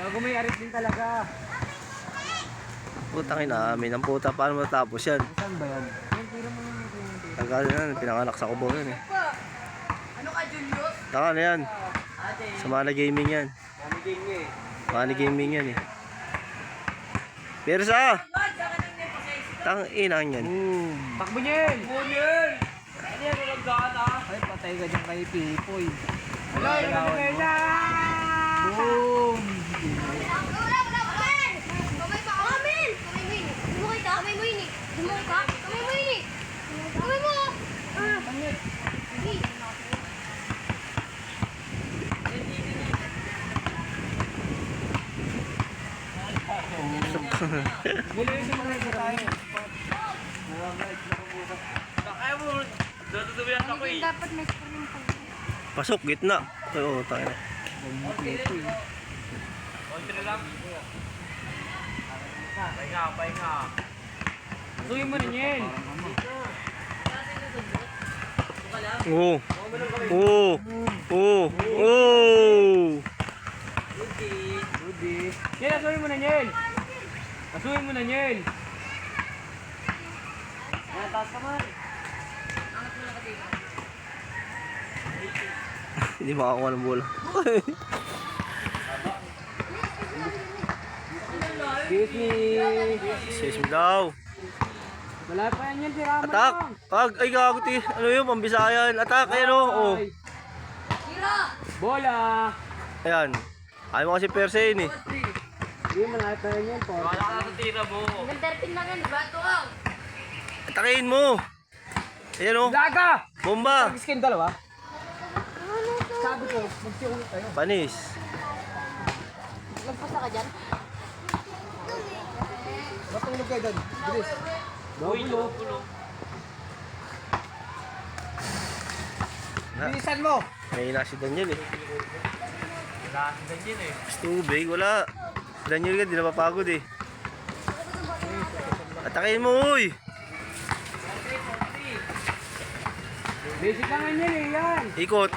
Bago may arit din talaga. Putang ina, amin ang puta. Paano matapos yan? Saan ba yan? Yung tira mo yung Tagal na, pinanganak sa Cubao yun eh. Ano ka, Julius? Taka na yan. Ate. Sa Mana Gaming yan. Kami game niya eh. Mana Gaming yan eh. Persa! Bad, sa kanang may pasaysi. Tang inang yan. Boom! Takbo niyan! Bunyan! Ano yan, walang gaan ah. Ay, patay ka dyan kay Pipoy. Wala, yun ang depensa! Boom! Wala! Kamay pa! Kamay mo yun! Dumukay ka! Kamay mo yun eh! Dumukay ka! Kamay mo yun eh! Kamay mo! Sige! Muli yung sumunod na tayo. Kaya mo, natutubihan ako eh. Dapat may screen pa. Pasok, gitna. Oo, tayo na. Kontra lang. Pahinga. Suyin mo rin yan. Oo. Oo. Oo. Oo. Rudy. Yan, asuhin mo na yan. Asuhin mo na yan. Yan, taas ka man. Hindi makakuha ng bola. Excuse me. Excuse me daw. Wala pa yan tira mo Attack! lang. Pag, ay gaguti. Ano yun, pambisayan. Attack, ayan o. Oh. Tira! Bola. Ayan. Ayaw mo kasi persain eh. Hindi mo na ito yan po. Wala ka na tira mo. Hanggang 13 lang yan, di ba? Ito ah! Atakin mo. Ayan o. Laga! Bomba. Pag-skin dalawa. Sabi ko, magsiulit tayo. Panis. Nagpasa ka dyan? Matulog kayo doon. Bilis. Uy, pulo. Bilisan mo. May ina si Daniel eh. Wala si Daniel eh. Mas tubig, wala. Daniel ka, di napapagod eh. Atakin mo, uy. Basic lang yan eh, yan. Ikot.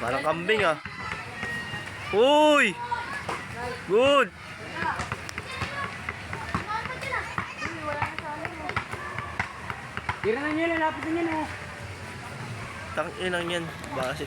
Parang kambing ah. Uy! Good! Tira na niya, lalapit na niya oh. Tang inang yan. Baka si